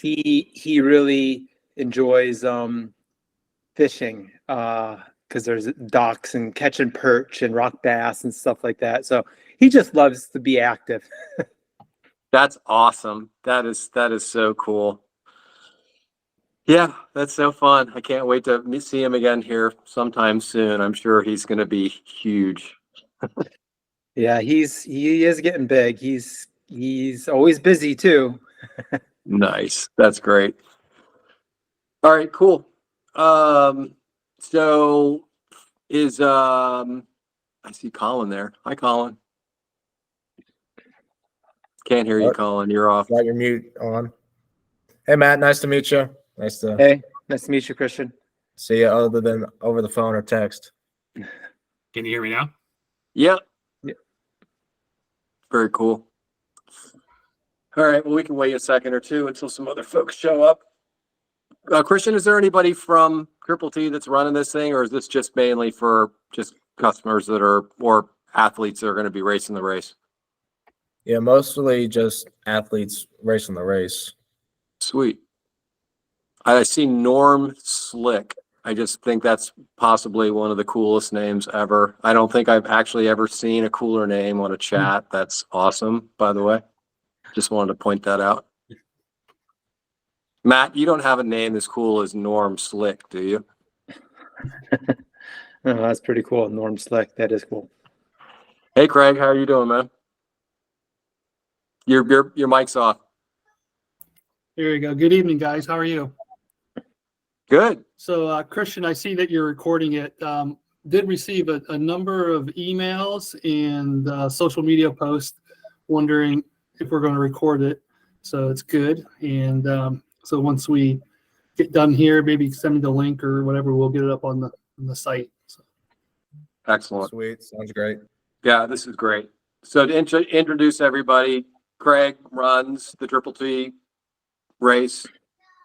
he really enjoys fishing because there's docks and catching perch and rock bass and stuff like that. So he just loves to be active. That's awesome. That is so cool. Yeah, that's so fun. I can't wait to see him again here sometime soon. I'm sure he's going to be huge. Yeah, he is getting big. He's always busy too. Nice. That's great. All right, cool. So is I see Colin there. Hi, Colin. Can't hear you, Colin. You're off. Got your mute on. Hey, Matt. Nice to meet you. Nice to meet you, Christian. see you other than over the phone or text. Can you hear me now? Yep. Very cool. All right. Well, we can wait a second or two until some other folks show up. Christian, is there anybody from Triple T that's running this thing, or is this just mainly for just customers that are or athletes that are going to be racing the race? Yeah, mostly just athletes racing the race. Sweet. I see Norm Slick. I just think that's possibly one of the coolest names ever. I don't think I've actually ever seen a cooler name on a chat. That's awesome, by the way. Just wanted to point that out. Matt, you don't have a name as cool as Norm Slick, do you? Oh, that's pretty cool. Norm Slick. That is cool. Hey, Craig, how are you doing, man? Your mic's off. There you go. Good evening, guys. How are you? Good. So, Christian, I see that you're recording it. Did receive a number of emails and social media posts wondering if we're going to record it. So it's good. And so once we get done here, maybe send me the link or whatever. We'll get it up on the site. So. Excellent. Sweet. Sounds great. Yeah, this is great. So to introduce everybody, Craig runs the Triple T race.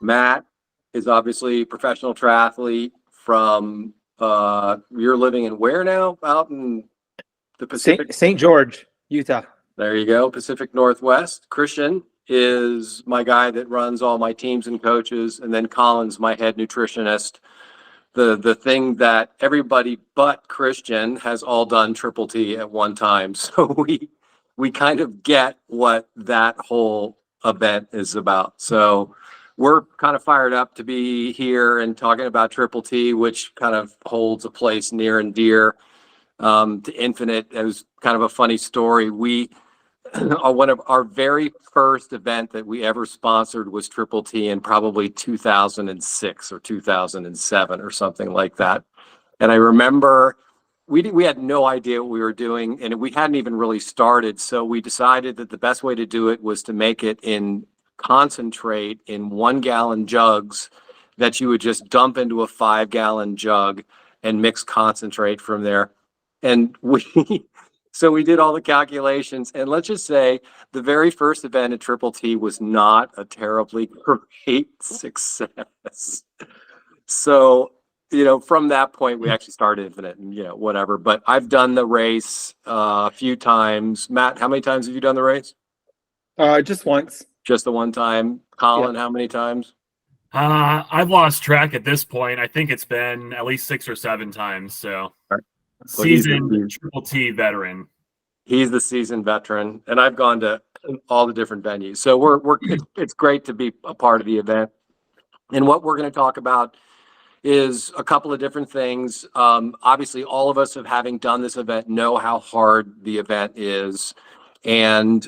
Matt is obviously a professional triathlete from, you're living in where now? Out in the Pacific? St. George, Utah. There you go, Pacific Northwest. Christian is my guy that runs all my teams and coaches. And then Colin's my head nutritionist. The thing that everybody but Christian has all done Triple T at one time. So we kind of get what that whole event is about. So we're kind of fired up to be here and talking about Triple T, which kind of holds a place near and dear to Infinite. It was kind of a funny story. One of our very first event that we ever sponsored was Triple T in probably 2006 or 2007 or something like that. And I remember we had no idea what we were doing, and we hadn't even really started. So we decided that the best way to do it was to make it in concentrate in 1 gallon jugs that you would just dump into a 5 gallon jug and mix concentrate from there. And so we did all the calculations, and let's just say the very first event at Triple T was not a terribly great success. So, from that point, we actually started Infinite and, whatever. But I've done the race a few times. Matt, how many times have you done the race? Just once. Just the one time. Colin, how many times? I've lost track at this point. I think it's been at least 6 or 7 times. So, seasoned Triple T veteran. He's the seasoned veteran, and I've gone to all the different venues. So it's great to be a part of the event. And what we're going to talk about is a couple of different things. Obviously, all of us having done this event know how hard the event is. And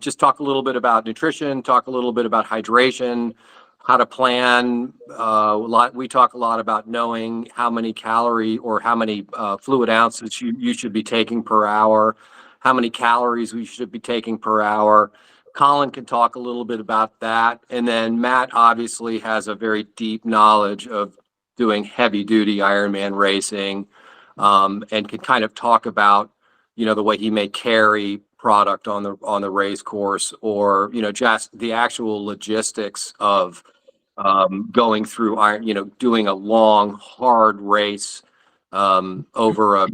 just talk a little bit about nutrition, talk a little bit about hydration, how to plan. We talk a lot about knowing how many calorie or how many fluid ounces you should be taking per hour, how many calories we should be taking per hour. Colin can talk a little bit about that. And then Matt obviously has a very deep knowledge of doing heavy duty Ironman racing and can kind of talk about, the way he may carry product on the race course, or just the actual logistics of going through doing a long hard race over a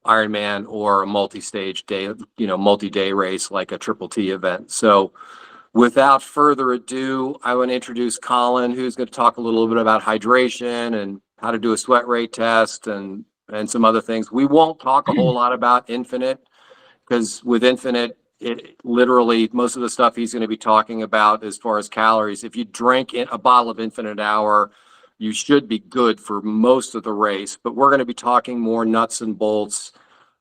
Ironman or a multi-stage day multi-day race like a Triple T event. So Without further ado, I want to introduce Colin, who's going to talk a little bit about hydration and how to do a sweat rate test and some other things. We won't talk a whole lot about Infinite, because with Infinite, it literally most of the stuff he's going to be talking about as far as calories. If you drink a bottle of Infinite Hour, you should be good for most of the race. But we're going to be talking more nuts and bolts,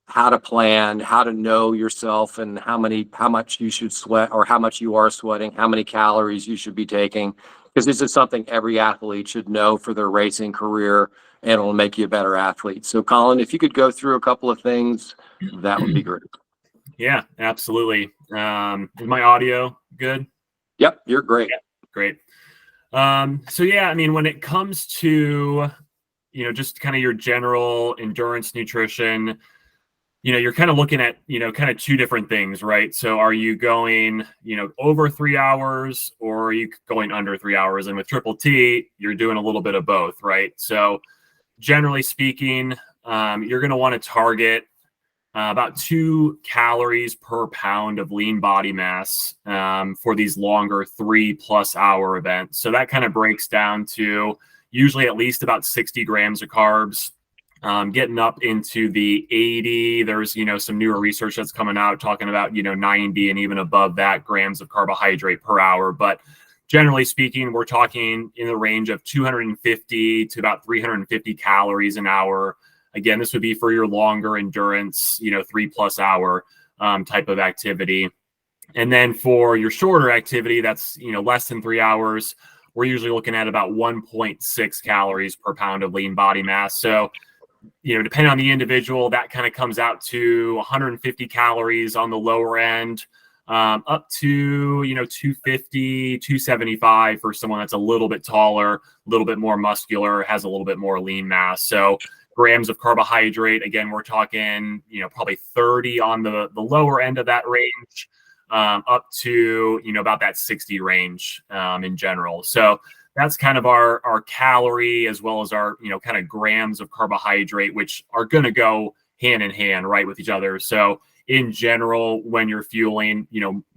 how to plan, how to know yourself, and how much you should sweat, or how much you are sweating, how many calories you should be taking, because this is something every athlete should know for their racing career, and it'll make you a better athlete. So Colin, if you could go through a couple of things, that would be great. Yeah, absolutely. Is my audio good? Yep, you're great. Yeah, great. So yeah, I mean, when it comes to, just kind of your general endurance nutrition, you're kind of looking at, kind of two different things, right? So are you going, over 3 hours, or are you going under 3 hours? And with Triple T, you're doing a little bit of both, right? So generally speaking, you're going to want to target about 2 calories per pound of lean body mass for these longer 3+ hour events. So that kind of breaks down to usually at least about 60 grams of carbs, getting up into the 80. There's, some newer research that's coming out talking about, 90 and even above that grams of carbohydrate per hour. But generally speaking, we're talking in the range of 250 to about 350 calories an hour. Again, this would be for your longer endurance, 3+ hour type of activity. And then for your shorter activity, that's, less than 3 hours, we're usually looking at about 1.6 calories per pound of lean body mass. So, depending on the individual, that kind of comes out to 150 calories on the lower end, up to, 250, 275 for someone that's a little bit taller, a little bit more muscular, has a little bit more lean mass. So grams of carbohydrate, again, we're talking, probably 30 on the lower end of that range, up to, about that 60 range in general. So that's kind of our calorie, as well as our, kind of grams of carbohydrate, which are going to go hand in hand, right, with each other. So in general, when you're fueling,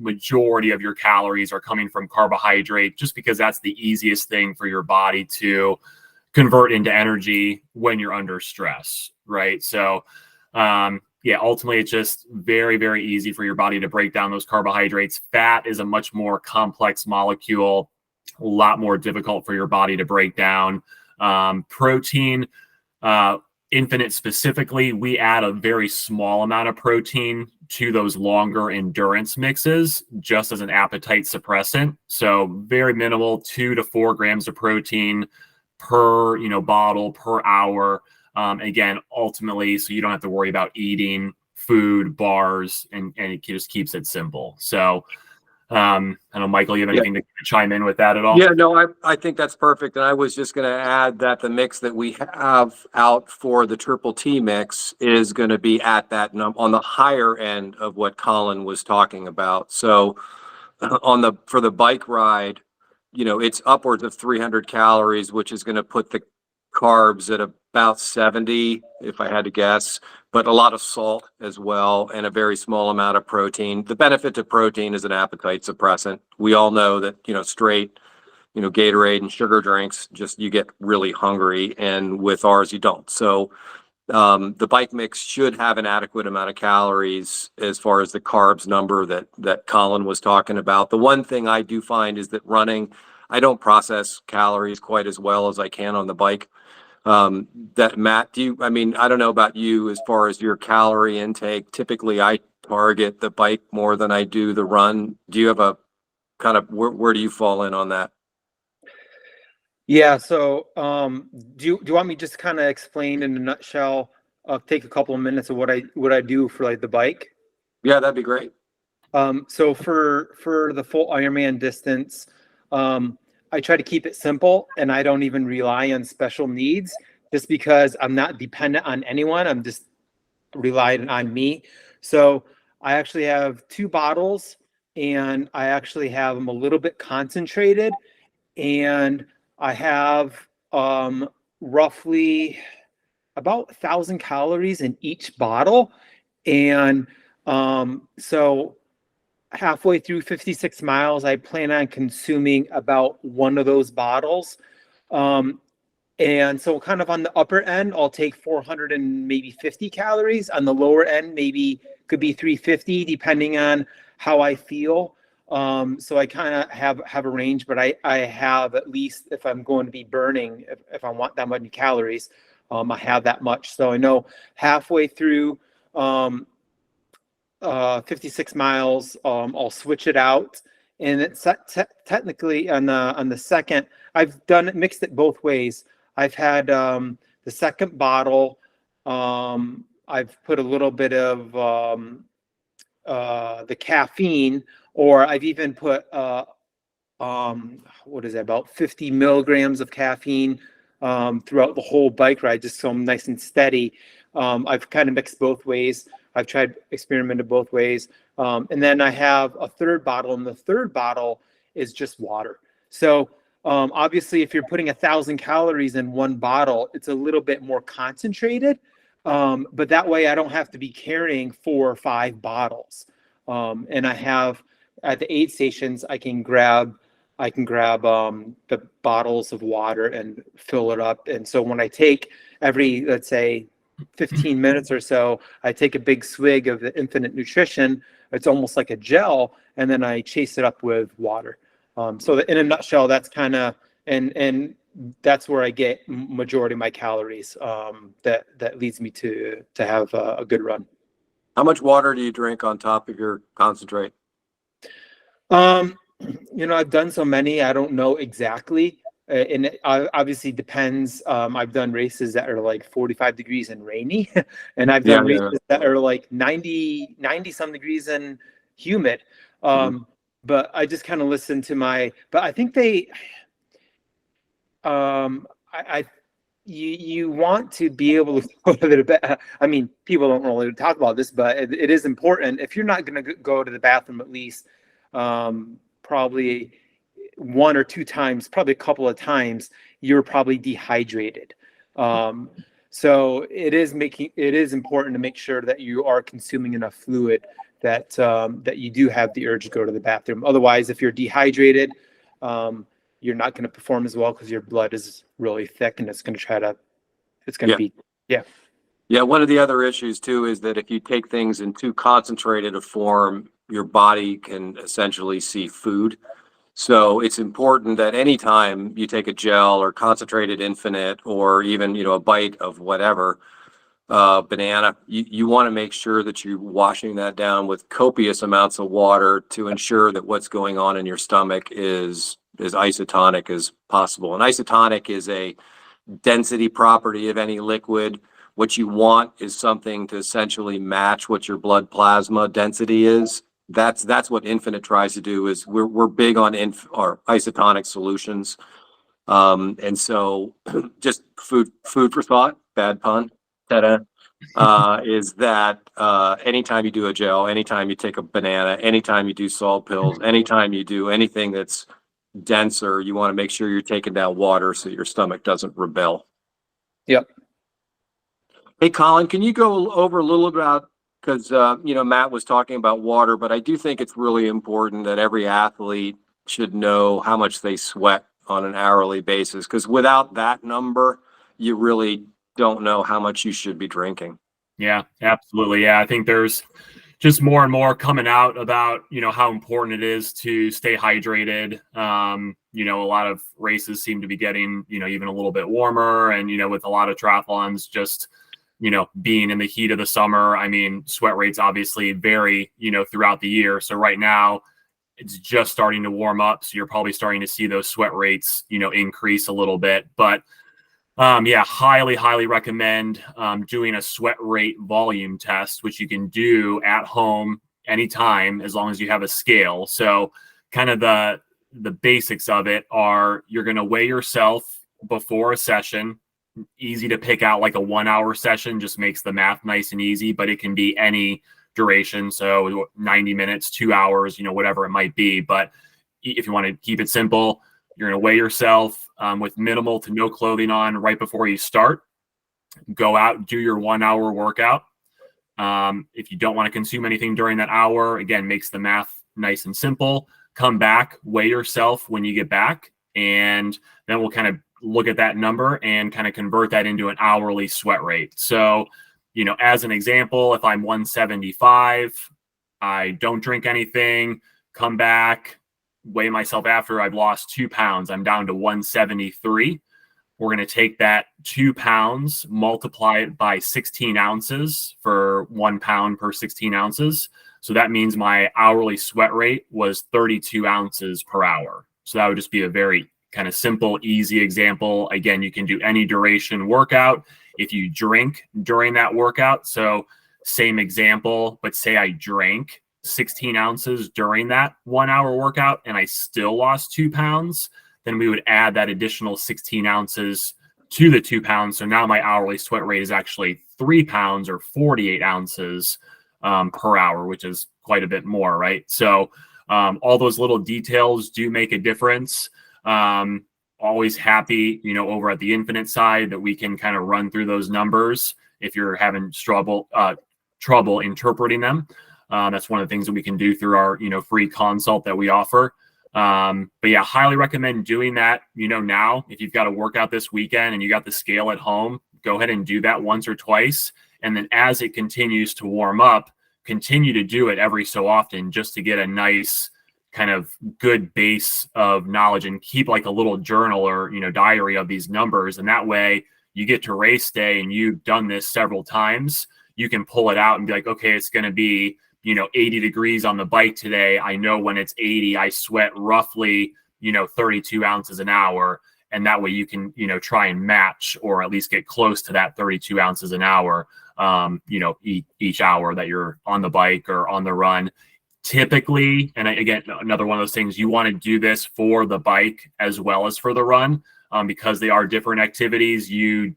majority of your calories are coming from carbohydrate, just because that's the easiest thing for your body to convert into energy when you're under stress, right? So, ultimately, it's just very, very easy for your body to break down those carbohydrates. Fat is a much more complex molecule, a lot more difficult for your body to break down. Protein, Infinite specifically, we add a very small amount of protein to those longer endurance mixes, just as an appetite suppressant. So very minimal, 2 to 4 grams of protein per, bottle per hour. Again, ultimately, so you don't have to worry about eating food, bars, and it just keeps it simple. So, I don't know, Michael, you have anything to chime in with that at all? Yeah, no, I think that's perfect. And I was just going to add that the mix that we have out for the Triple T mix is going to be at that on the higher end of what Colin was talking about. So for the bike ride, it's upwards of 300 calories, which is going to put the carbs at about 70, if I had to guess, but a lot of salt as well, and a very small amount of protein. The benefit to protein is an appetite suppressant. We all know that, straight, Gatorade and sugar drinks, just you get really hungry, and with ours, you don't. So the bike mix should have an adequate amount of calories as far as the carbs number that Colin was talking about. The one thing I do find is that running, I don't process calories quite as well as I can on the bike. That Matt, I don't know about you as far as your calorie intake. Typically, I target the bike more than I do the run. Do you have a kind of, where do you fall in on that? Yeah. So, do you want me just kind of explain in a nutshell? Take a couple of minutes of what I do for like the bike. Yeah, that'd be great. So for the full Ironman distance, I try to keep it simple, and I don't even rely on special needs, just because I'm not dependent on anyone. I'm just relying on me. So I actually have 2 bottles, and I actually have them a little bit concentrated, and I have roughly about 1,000 calories in each bottle. And so halfway through 56 miles, I plan on consuming about one of those bottles. And so kind of on the upper end, I'll take 400 and maybe 50 calories. On the lower end, maybe could be 350, depending on how I feel. So I kind of have a range, but I have at least, if I'm going to be burning, if I want that many calories, I have that much. So I know halfway through 56 miles, I'll switch it out. And it's technically on the second, I've mixed it both ways. I've had the second bottle. I've put a little bit of the caffeine, or I've even put what is that, about 50 milligrams of caffeine throughout the whole bike ride, just so I'm nice and steady. I've kind of mixed both ways. I've experimented both ways. And then I have a third bottle, and the third bottle is just water. So obviously, if you're putting 1,000 calories in one bottle, it's a little bit more concentrated. But that way I don't have to be carrying 4 or 5 bottles. And I have at the aid stations, I can grab the bottles of water and fill it up. And so when I take every, let's say, 15 minutes or so, I take a big swig of the Infinite Nutrition. It's almost like a gel, and then I chase it up with water. So in a nutshell, that's kind of, and that's where I get majority of my calories. That leads me to have a good run. How much water do you drink on top of your concentrate? I've done so many, I don't know exactly. And it obviously depends. I've done races that are like 45 degrees and rainy, and I've done races that are like 90 some degrees and humid. But I just kind of listen to but I think you want to be able to go to the bathroom. I mean, people don't really talk about this, but it is important. If you're not going to go to the bathroom at least probably 1 or 2 times, probably a couple of times, you're probably dehydrated. So it is important to make sure that you are consuming enough fluid that you do have the urge to go to the bathroom. Otherwise, if you're dehydrated, you're not going to perform as well because your blood is really thick, and it's going to be. Yeah, one of the other issues too is that if you take things in too concentrated a form, your body can essentially see food. So it's important that anytime you take a gel or concentrated infinite, or even, a bite of whatever, banana, you want to make sure that you're washing that down with copious amounts of water to ensure that what's going on in your stomach is as isotonic as possible. And isotonic is a density property of any liquid. What you want is something to essentially match what your blood plasma density is. That's what Infinite tries to do. Is we're big on or isotonic solutions, and so just food for thought. Bad pun. Is that anytime you do a gel, anytime you take a banana, anytime you do salt pills, anytime you do anything that's denser, you want to make sure you're taking down water so your stomach doesn't rebel. Yep. Hey, Colin, can you go over a little about, because Matt was talking about water, but I do think it's really important that every athlete should know how much they sweat on an hourly basis, because without that number, you really don't know how much you should be drinking. Yeah, absolutely. Yeah, I think there's just more and more coming out about, how important it is to stay hydrated. A lot of races seem to be getting, even a little bit warmer, and, with a lot of triathlons just, being in the heat of the summer. I mean, sweat rates obviously vary, throughout the year. So right now it's just starting to warm up. So you're probably starting to see those sweat rates, increase a little bit. But highly recommend doing a sweat rate volume test, which you can do at home anytime as long as you have a scale. So kind of the basics of it are, you're going to weigh yourself before a session. Easy to pick out, like a 1-hour session just makes the math nice and easy, but it can be any duration. So 90 minutes, 2 hours, whatever it might be. But if you want to keep it simple, you're going to weigh yourself with minimal to no clothing on right before you start. Go out, do your 1-hour workout. If you don't want to consume anything during that hour, again, makes the math nice and simple. Come back, weigh yourself when you get back, and then we'll kind of look at that number and kind of convert that into an hourly sweat rate. So, as an example, if I'm 175, I don't drink anything, come back, weigh myself after I've lost 2 pounds, I'm down to 173. We're going to take that 2 pounds, multiply it by 16 ounces for 1 pound per 16 ounces. So that means my hourly sweat rate was 32 ounces per hour. So that would just be a very kind of simple, easy example. Again, you can do any duration workout if you drink during that workout. So same example, but say I drank 16 ounces during that 1 hour workout and I still lost 2 pounds, then we would add that additional 16 ounces to the 2 pounds. So now my hourly sweat rate is actually 3 pounds or 48 ounces per hour, which is quite a bit more, right? So all those little details do make a difference. Always happy, over at the Infinite side that we can kind of run through those numbers if you're having trouble interpreting them. That's one of the things that we can do through our, free consult that we offer. But yeah, highly recommend doing that. Now, if you've got a workout this weekend and you got the scale at home, go ahead and do that once or twice. And then as it continues to warm up, continue to do it every so often just to get a nice kind of good base of knowledge, and keep like a little journal or, diary of these numbers. And that way you get to race day and you've done this several times, you can pull it out and be like, okay, it's going to be 80 degrees on the bike today. I know when it's 80, I sweat roughly, 32 ounces an hour. And that way you can, try and match or at least get close to that 32 ounces an hour, each hour that you're on the bike or on the run. Typically, and again, another one of those things, you want to do this for the bike as well as for the run, because they are different activities. You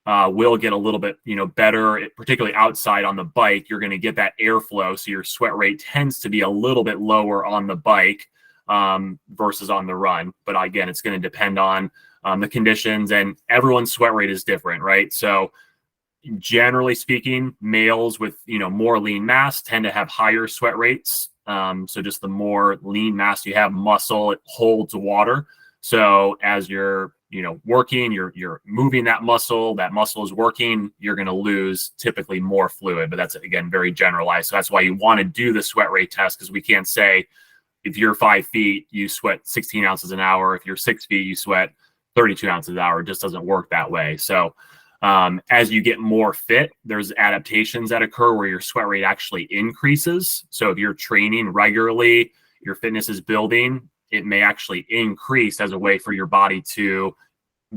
will get a little bit, better, particularly outside on the bike. You're going to get that airflow. So your sweat rate tends to be a little bit lower on the bike versus on the run. But again, it's going to depend on the conditions, and everyone's sweat rate is different, right? So generally speaking, males with, more lean mass tend to have higher sweat rates. So just the more lean mass you have, muscle, it holds water. So as you're, working, you're moving that muscle is working, you're going to lose typically more fluid, but that's, again, very generalized. So that's why you want to do the sweat rate test, because we can't say if you're 5 feet, you sweat 16 ounces an hour. If you're 6 feet, you sweat 32 ounces an hour. It just doesn't work that way. So as you get more fit, there's adaptations that occur where your sweat rate actually increases. So if you're training regularly, your fitness is building, it may actually increase as a way for your body to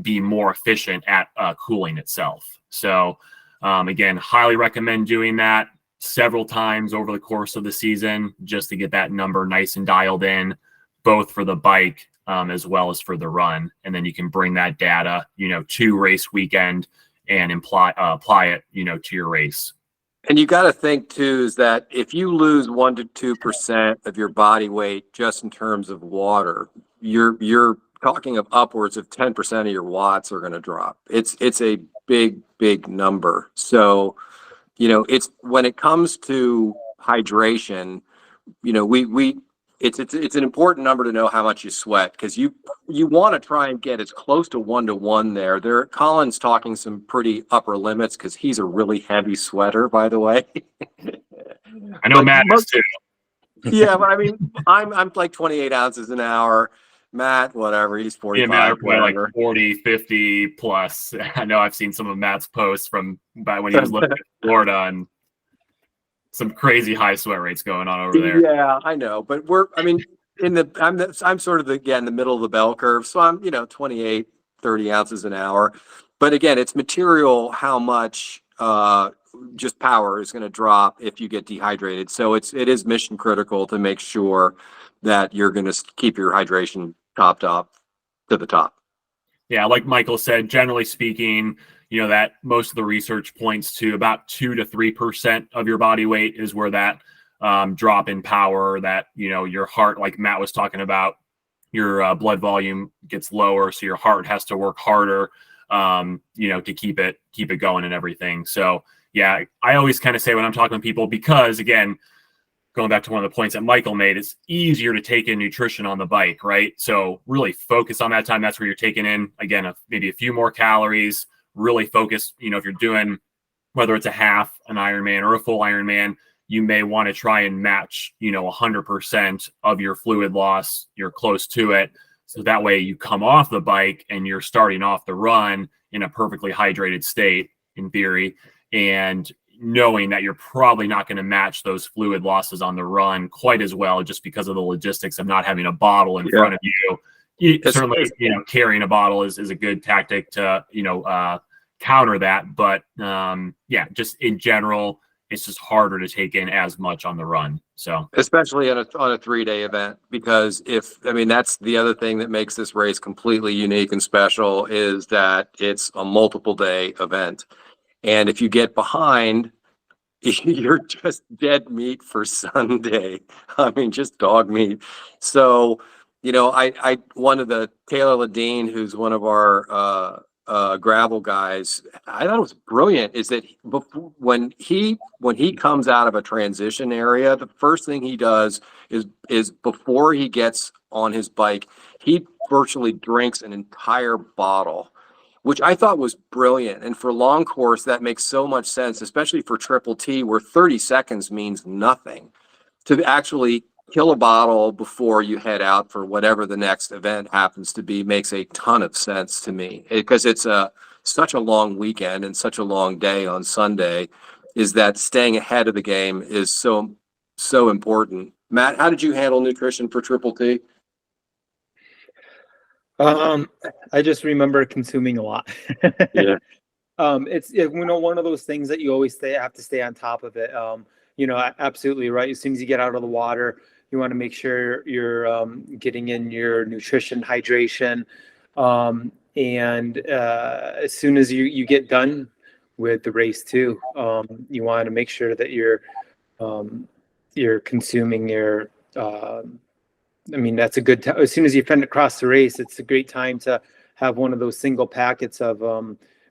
be more efficient at cooling itself. So again, highly recommend doing that several times over the course of the season just to get that number nice and dialed in, both for the bike as well as for the run. And then you can bring that data, to race weekend and apply it, to your race. And you got to think too, is that if you lose 1 to 2% of your body weight just in terms of water, you're talking of upwards of 10% of your watts are going to drop. It's a big number. So, it's when it comes to hydration, it's an important number to know how much you sweat, because you want to try and get as close to 1-to-1 there. Colin's talking some pretty upper limits because he's a really heavy sweater, by the way. I know Matt is too. Yeah, but I mean, I'm like 28 ounces an hour. Matt, whatever, he's 45. Yeah, Matt are probably like 40, 50 plus. I know I've seen some of Matt's posts from back when he was living in Florida, and some crazy high sweat rates going on over there. Yeah, I know, but I'm sort of the middle of the bell curve. So I'm, 28, 30 ounces an hour. But again, it's material how much just power is going to drop if you get dehydrated. So it is mission critical to make sure that you're going to keep your hydration topped up to the top. Yeah, like Michael said, generally speaking, that most of the research points to about 2 to 3% of your body weight is where that drop in power, that, your heart, like Matt was talking about, your blood volume gets lower. So your heart has to work harder, to keep it going and everything. So yeah, I always kind of say when I'm talking to people, because again, going back to one of the points that Michael made, it's easier to take in nutrition on the bike, right? So really focus on that time. That's where you're taking in, again, maybe a few more calories, really focus, if you're doing, whether it's a half an Ironman or a full Ironman, you may want to try and match, 100% of your fluid loss. You're close to it. So that way you come off the bike and you're starting off the run in a perfectly hydrated state, in theory, and knowing that you're probably not going to match those fluid losses on the run quite as well, just because of the logistics of not having a bottle in front of you. Certainly, carrying a bottle is a good tactic to, counter that. But just in general, it's just harder to take in as much on the run. So especially on a 3-day event, because that's the other thing that makes this race completely unique and special, is that it's a multiple day event. And if you get behind, you're just dead meat for Sunday. Just dog meat. So, I one of the Taylor Ladine, who's one of our gravel guys, I thought it was brilliant, is that when he comes out of a transition area, the first thing he does is before he gets on his bike, he virtually drinks an entire bottle, which I thought was brilliant. And for long course, that makes so much sense, especially for Triple T, where 30 seconds means nothing. To actually kill a bottle before you head out for whatever the next event happens to be makes a ton of sense to me, because it's such a long weekend and such a long day on Sunday, is that staying ahead of the game is so important. Matt, how did you handle nutrition for Triple T? I just remember consuming a lot. Yeah. It's one of those things that you always have to stay on top of it. Absolutely right. As soon as you get out of the water, you want to make sure you're getting in your nutrition, hydration, and as soon as you get done with the race too, you want to make sure that you're consuming your. That's a good time. As soon as you fend across the race, it's a great time to have one of those single packets of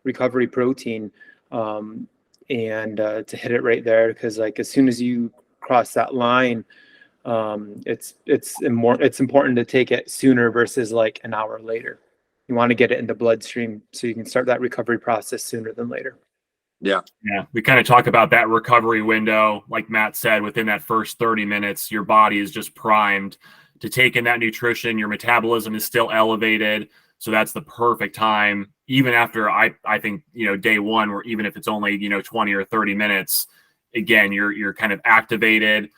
recovery protein, and to hit it right there, because as soon as you cross that line, it's important to take it sooner versus an hour later. You want to get it in the bloodstream so you can start that recovery process sooner than later. Yeah. We kind of talk about that recovery window. Like Matt said, within that first 30 minutes, your body is just primed to take in that nutrition. Your metabolism is still elevated. So that's the perfect time, even after I think, day one, where even if it's only, 20 or 30 minutes, again, you're kind of activated,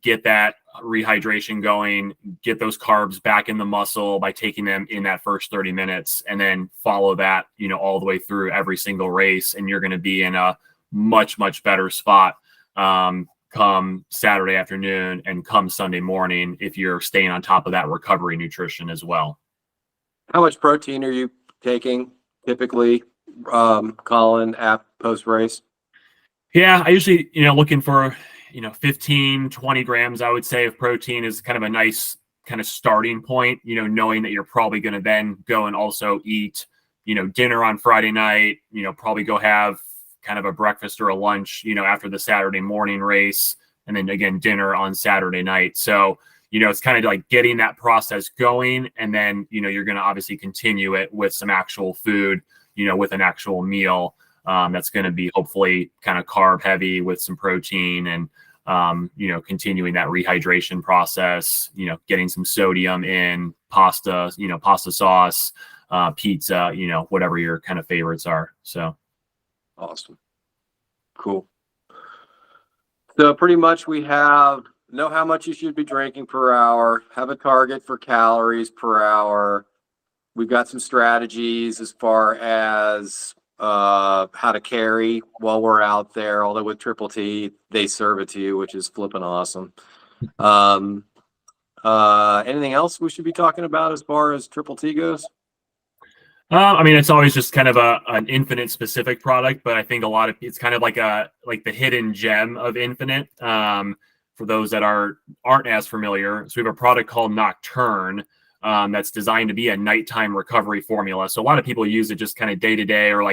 get that rehydration going, get those carbs back in the muscle by taking them in that first 30 minutes, and then follow that, all the way through every single race. And you're going to be in a much, much better spot come Saturday afternoon and come Sunday morning, if you're staying on top of that recovery nutrition as well. How much protein are you taking typically, Colin, post race? Yeah, I usually, looking for, 15, 20 grams, I would say, of protein is kind of a nice kind of starting point, knowing that you're probably going to then go and also eat, dinner on Friday night, probably go have kind of a breakfast or a lunch, after the Saturday morning race, and then again, dinner on Saturday night. So, it's kind of like getting that process going. And then, you're going to obviously continue it with some actual food, with an actual meal that's going to be hopefully kind of carb heavy with some protein, and, continuing that rehydration process, getting some sodium in pasta, pasta sauce, pizza, whatever your kind of favorites are. So. Awesome. Cool. So pretty much we know how much you should be drinking per hour, have a target for calories per hour. We've got some strategies as far as how to carry while we're out there, although with Triple T, they serve it to you, which is flipping awesome. Anything else we should be talking about as far as Triple T goes? It's always just kind of an Infinite specific product, but I think it's kind of like the hidden gem of Infinite. For those that aren't as familiar, so we have a product called Nocturne that's designed to be a nighttime recovery formula. So a lot of people use it just kind of day to day, or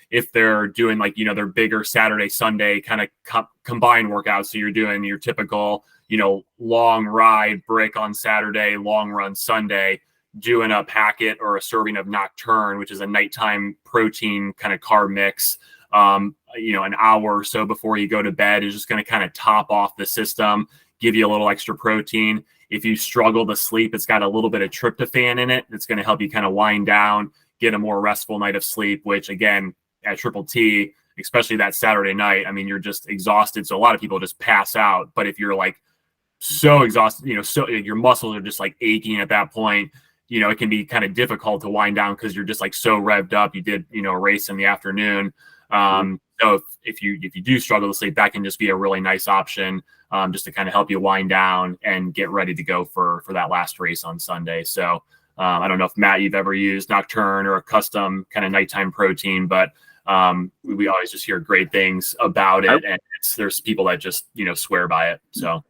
if they're doing like, their bigger Saturday, Sunday kind of combined workouts. So you're doing your typical, long ride brick on Saturday, long run Sunday, doing a packet or a serving of Nocturne, which is a nighttime protein kind of carb mix, an hour or so before you go to bed, is just going to kind of top off the system, give you a little extra protein. If you struggle to sleep, it's got a little bit of tryptophan in it. It's going to help you kind of wind down, get a more restful night of sleep, which again, at Triple T, especially that Saturday night, I mean, you're just exhausted. So a lot of people just pass out. But if you're like so exhausted, so your muscles are just like aching at that point, it can be kind of difficult to wind down because you're just like so revved up. You did, a race in the afternoon. So if you do struggle to sleep, that can just be a really nice option, just to kind of help you wind down and get ready to go for that last race on Sunday. So I don't know if Matt, you've ever used Nocturne or a custom kind of nighttime protein, but we always just hear great things about it, and there's people that just swear by it. So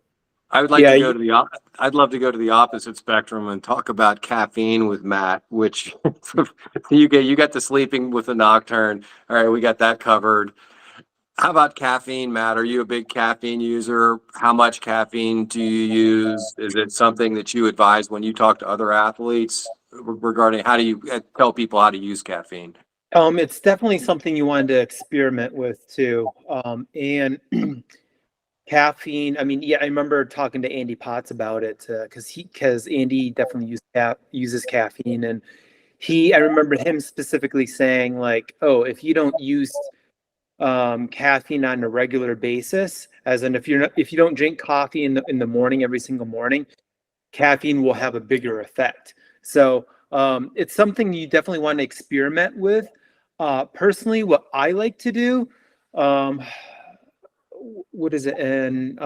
I would like to go to the I'd love to go to the opposite spectrum and talk about caffeine with Matt, which you got the sleeping with the Nocturne. All right, we got that covered. How about caffeine, Matt? Are you a big caffeine user? How much caffeine do you use? Is it something that you advise when you talk to other athletes regarding how do you tell people how to use caffeine? It's definitely something you wanted to experiment with too. And caffeine, I mean, I remember talking to Andy Potts about it because Andy definitely uses caffeine, and I remember him specifically saying like, oh, if you don't use caffeine on a regular basis, as in if you don't drink coffee in the morning every single morning, caffeine will have a bigger effect. So it's something you definitely want to experiment with. Personally, what I like to do, what is it? And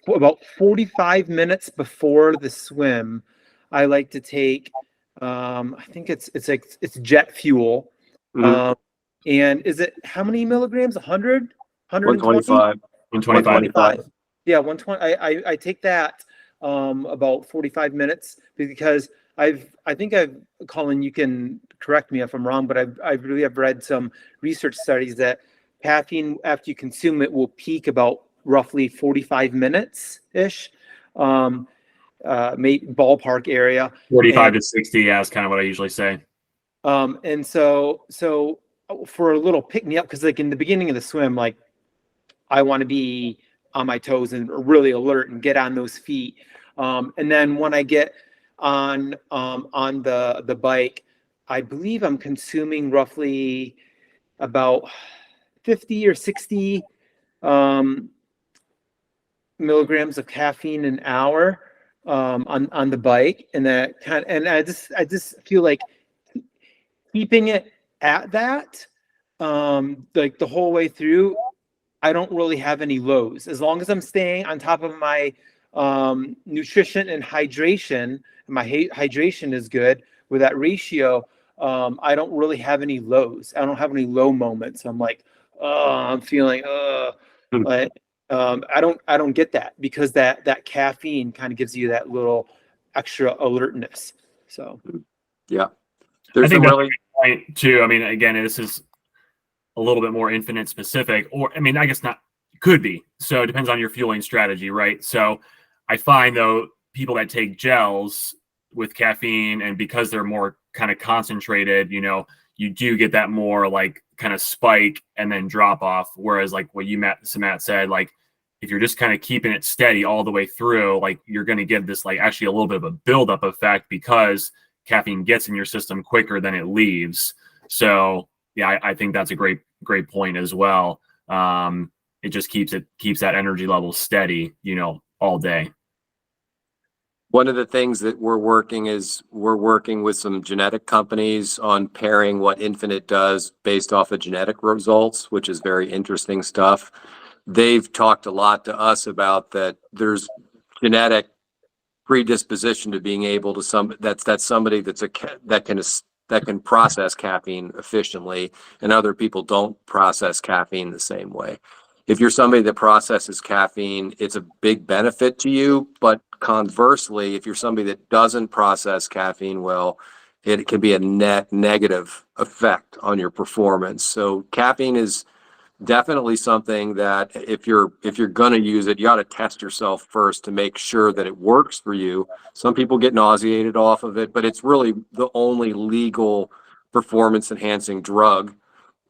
about 45 minutes before the swim, I like to take, I think it's jet fuel. Mhm. And is it how many milligrams? 100? 125. 125. Yeah, 120. I take that about 45 minutes because Colin, you can correct me if I'm wrong, but I really have read some research studies that caffeine, after you consume it, will peak about roughly 45 minutes ish, ballpark area. 45 to 60, yeah, is kind of what I usually say. And so for a little pick me up, because like in the beginning of the swim, like I want to be on my toes and really alert and get on those feet. And then when I get on the bike, I believe I'm consuming roughly about 50 or 60 milligrams of caffeine an hour on the bike, and I just feel like keeping it at that like the whole way through, I don't really have any lows as long as I'm staying on top of my nutrition and hydration. My hydration is good with that ratio. I don't really have any lows. I don't have any low moments. I'm like, oh, I'm feeling, but I don't get that because that caffeine kind of gives you that little extra alertness. So Yeah, I there's think some that's really a good point too. I mean, again, this is a little bit more Infinite specific, or I mean, I guess not, could be. So it depends on your fueling strategy, right? So I find though, people that take gels with caffeine, and because they're more kind of concentrated, you do get that more like kind of spike and then drop off. Whereas like what Matt said, like if you're just kind of keeping it steady all the way through, like you're going to get this like actually a little bit of a buildup effect because caffeine gets in your system quicker than it leaves. So yeah, I think that's a great point as well. It just keeps that energy level steady, all day. One of the things that we're working with some genetic companies on pairing what Infinite does based off of genetic results, which is very interesting stuff. They've talked a lot to us about that there's genetic predisposition to being able to that's somebody that can process caffeine efficiently, and other people don't process caffeine the same way. If you're somebody that processes caffeine, it's a big benefit to you. But conversely, if you're somebody that doesn't process caffeine well, it can be a net negative effect on your performance. So caffeine is definitely something that if you're going to use it, you got to test yourself first to make sure that it works for you. Some people get nauseated off of it, but it's really the only legal performance enhancing drug.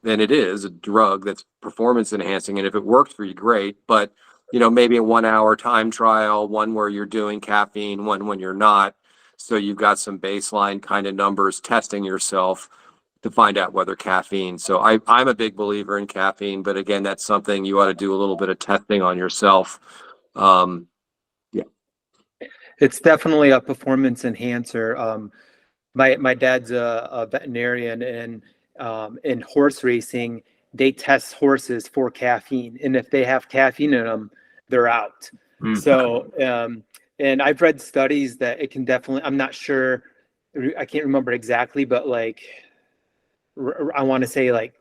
And it is a drug that's performance enhancing. And if it works for you, great. But, maybe a 1 hour time trial, one where you're doing caffeine, one when you're not. So you've got some baseline kind of numbers testing yourself to find out whether caffeine. So I'm a big believer in caffeine, but again, that's something you ought to do a little bit of testing on yourself. Yeah. It's definitely a performance enhancer. My dad's a veterinarian, and in horse racing, they test horses for caffeine, and if they have caffeine in them, they're out. So, and I've read studies that it can definitely, I'm not sure, I can't remember exactly, but like, I want to say like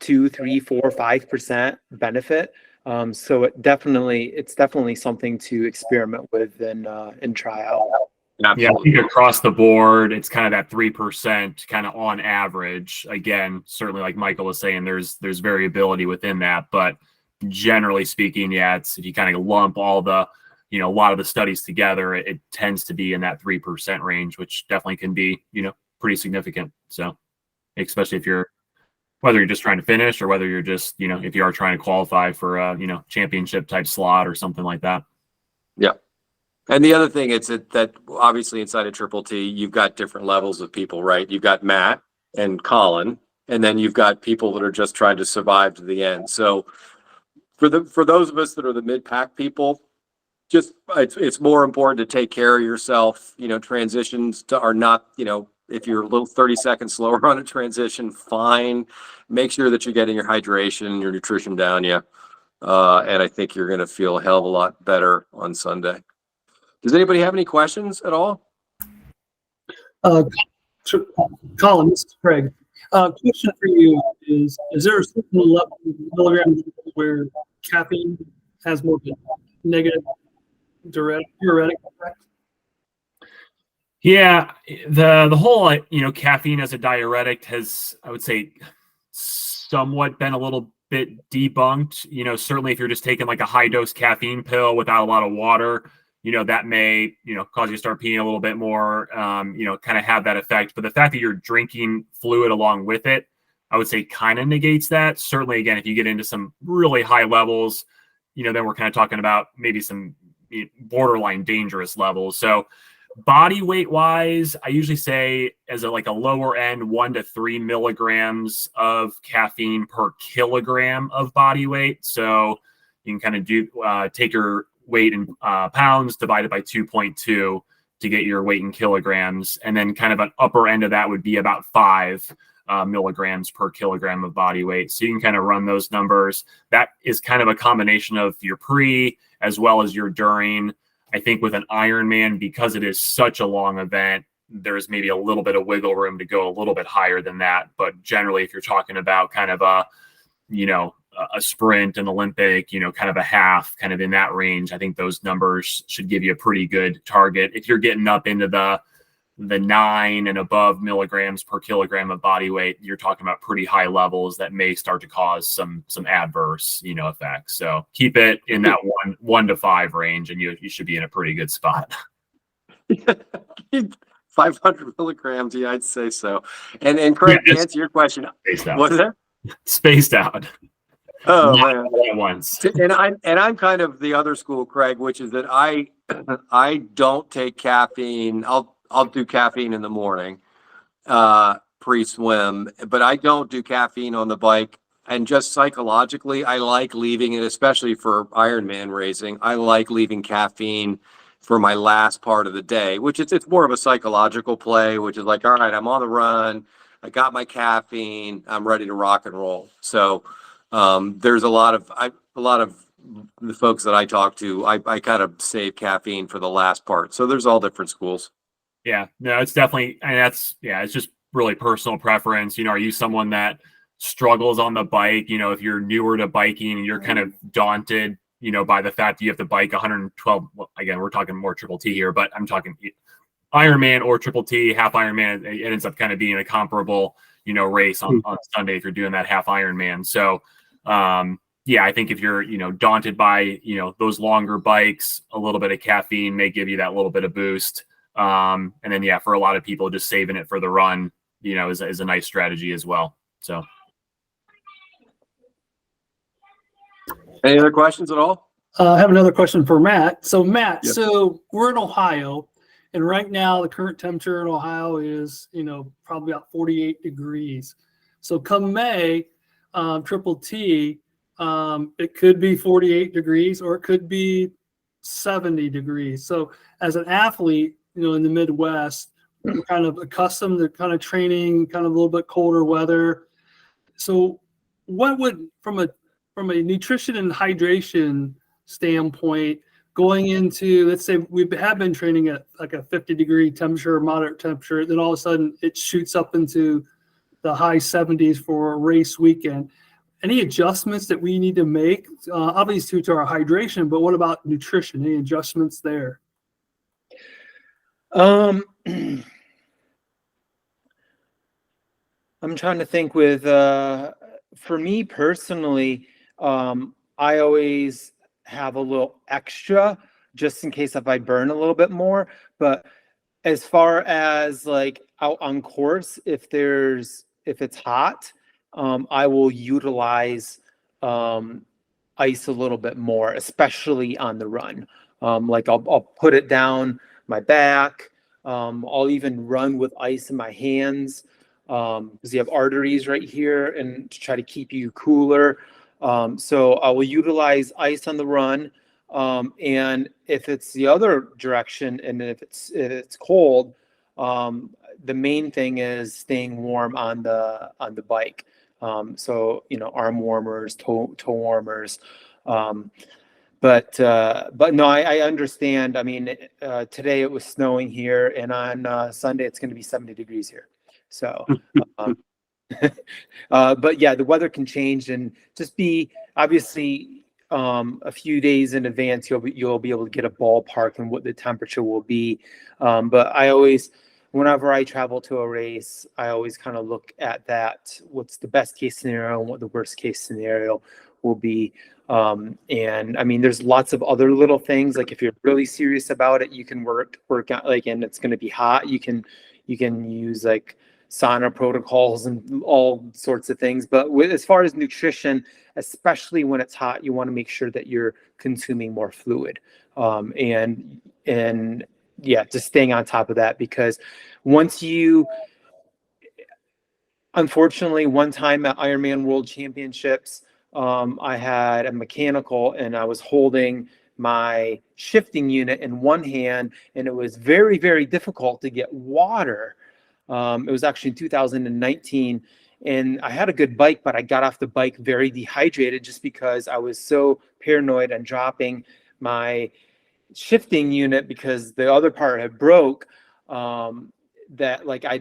2, 3, 4, 5% benefit. So it's definitely something to experiment with and try out. Yeah, I think across the board, it's kind of that 3% kind of on average. Again, certainly like Michael was saying, there's variability within that, but generally speaking, yeah, it's if you kind of lump all the, a lot of the studies together, it tends to be in that 3% range, which definitely can be, pretty significant. So especially whether you're just trying to finish or whether you're just, if you are trying to qualify for a, championship type slot or something like that. Yeah. And the other thing is that obviously inside of Triple T, you've got different levels of people, right? You've got Matt and Colin, and then you've got people that are just trying to survive to the end. So for those of us that are the mid-pack people, it's more important to take care of yourself. Transitions are not, if you're a little 30 seconds slower on a transition, fine. Make sure that you're getting your hydration and your nutrition down. Yeah. And I think you're going to feel a hell of a lot better on Sunday. Does anybody have any questions at all? Colin, this is Craig. Question for you is there a certain level of milligrams where caffeine has more of a negative diuretic effect? Yeah, the whole caffeine as a diuretic has, I would say, somewhat been a little bit debunked. Certainly if you're just taking like a high dose caffeine pill without a lot of water, that may cause you to start peeing a little bit more, kind of have that effect. But the fact that you're drinking fluid along with it, I would say kind of negates that. Certainly, again, if you get into some really high levels, then we're kind of talking about maybe some borderline dangerous levels. So body weight wise, I usually say as a lower end, 1 to 3 milligrams of caffeine per kilogram of body weight. So you can kind of take your weight in pounds divided by 2.2 to get your weight in kilograms. And then kind of an upper end of that would be about 5 milligrams per kilogram of body weight. So you can kind of run those numbers. That is kind of a combination of your pre as well as your during. I think with an Ironman, because it is such a long event, there's maybe a little bit of wiggle room to go a little bit higher than that. But generally, if you're talking about kind of a sprint, an Olympic, kind of a half, kind of in that range, I think those numbers should give you a pretty good target. If you're getting up into the 9 and above milligrams per kilogram of body weight, you're talking about pretty high levels that may start to cause some adverse, effects. So keep it in that 1 to 5 range, and you should be in a pretty good spot. 500 milligrams, yeah, I'd say so. And Craig, to answer your question, what is that? Spaced out. Oh man, at once. And I'm kind of the other school, Craig, which is that I don't take caffeine. I'll do caffeine in the morning, pre-swim, but I don't do caffeine on the bike. And just psychologically, I like leaving it, especially for Ironman racing. I like leaving caffeine for my last part of the day, which it's more of a psychological play, which is like, all right, I'm on the run. I got my caffeine. I'm ready to rock and roll. So there's a lot of the folks that I talk to, I kind of save caffeine for the last part. So there's all different schools. Yeah, no, it's definitely, and it's just really personal preference. Are you someone that struggles on the bike? If you're newer to biking and you're kind of daunted, by the fact that you have to bike 112, well, again, we're talking more Triple T here, but I'm talking Ironman or Triple T, half Ironman, it ends up kind of being a comparable, race on Sunday if you're doing that half Ironman. So, I think if you're, daunted by, those longer bikes, a little bit of caffeine may give you that little bit of boost. And then, for a lot of people, just saving it for the run, is a nice strategy as well. So. Any other questions at all? I have another question for Matt. So Matt, Yep. So we're in Ohio, and right now the current temperature in Ohio is, probably about 48 degrees. So come May, Triple T, it could be 48 degrees or it could be 70 degrees. So as an athlete, in the Midwest, we're kind of accustomed to kind of training, kind of a little bit colder weather. So what would, from a nutrition and hydration standpoint, going into, let's say we have been training at like a 50-degree temperature, moderate temperature, then all of a sudden it shoots up into the high 70s for a race weekend. Any adjustments that we need to make, obviously to our hydration, but what about nutrition? Any adjustments there? I'm trying to think with, for me personally, I always have a little extra just in case if I burn a little bit more. But as far as like out on course, if it's hot, I will utilize ice a little bit more, especially on the run. Like I'll put it down my back. I'll even run with ice in my hands because you have arteries right here and to try to keep you cooler. So I will utilize ice on the run. And if it's the other direction and if it's cold, the main thing is staying warm on the bike. So, arm warmers, toe warmers. But no, I understand. I mean, today it was snowing here, and on Sunday it's going to be 70 degrees here. So, but yeah, the weather can change, and just be obviously a few days in advance. You'll be able to get a ballpark and what the temperature will be. But I always, whenever I travel to a race, I always kind of look at that. What's the best case scenario and what the worst case scenario will be. And I mean, there's lots of other little things. Like if you're really serious about it, you can work out, like, and it's going to be hot. You can use like sauna protocols and all sorts of things. But as far as nutrition, especially when it's hot, you want to make sure that you're consuming more fluid. And yeah, just staying on top of that, because unfortunately, one time at Ironman World Championships, I had a mechanical and I was holding my shifting unit in one hand, and it was very, very difficult to get water. It was actually in 2019, and I had a good bike, but I got off the bike very dehydrated just because I was so paranoid on dropping my shifting unit because the other part had broke, that like I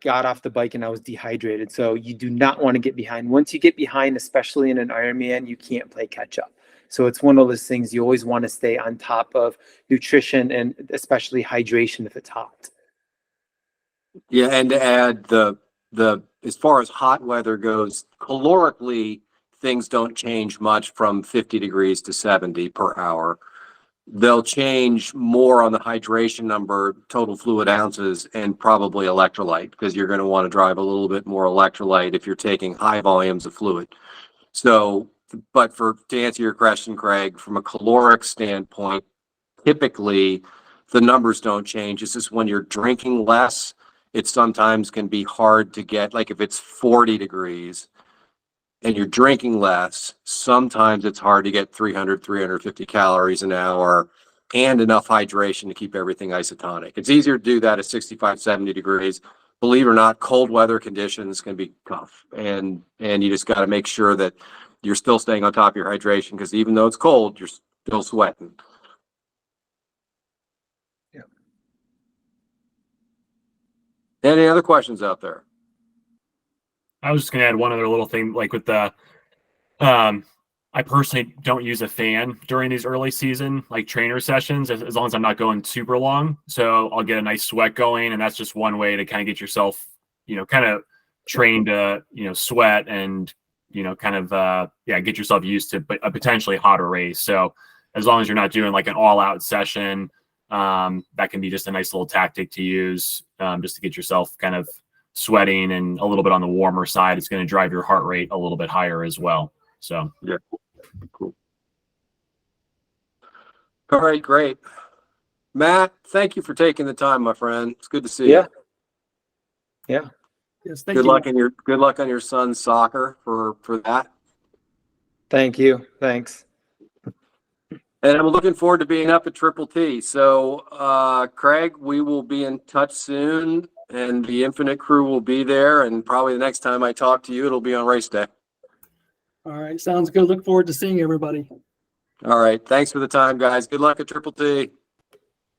got off the bike and I was dehydrated. So you do not want to get behind. Once you get behind, especially in an Ironman, you can't play catch up. So it's one of those things you always want to stay on top of nutrition and especially hydration if it's hot. Yeah, and to add the as far as hot weather goes, calorically, things don't change much from 50 degrees to 70 per hour. They'll change more on the hydration number, total fluid ounces, and probably electrolyte, because you're going to want to drive a little bit more electrolyte if you're taking high volumes of fluid. So, but to answer your question, Craig, from a caloric standpoint, typically the numbers don't change. It's just when you're drinking less, it sometimes can be hard to get, like if it's 40 degrees and you're drinking less, sometimes it's hard to get 300, 350 calories an hour and enough hydration to keep everything isotonic. It's easier to do that at 65, 70 degrees. Believe it or not, cold weather conditions can be tough. And you just got to make sure that you're still staying on top of your hydration, because even though it's cold, you're still sweating. Yeah. Any other questions out there? I was just going to add one other little thing, like with the, I personally don't use a fan during these early season like trainer sessions as long as I'm not going super long. So I'll get a nice sweat going, and that's just one way to kind of get yourself, kind of trained to, sweat and, kind of, get yourself used to a potentially hotter race. So as long as you're not doing like an all out session, that can be just a nice little tactic to use, just to get yourself kind of sweating and a little bit on the warmer side. It's going to drive your heart rate a little bit higher as well. So, yeah. Cool. All right, great. Matt, thank you for taking the time, my friend. It's good to see you. Yeah. Yes, thank Good you. luck on your son's soccer for that. Thank you. Thanks. And I'm looking forward to being up at Triple T. So, Craig, we will be in touch soon, and the Infinite crew will be there. And probably the next time I talk to you, it'll be on race day. All right, sounds good. Look forward to seeing everybody. All right. Thanks for the time, guys. Good luck at Triple T.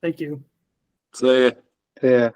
Thank you. See ya. Yeah.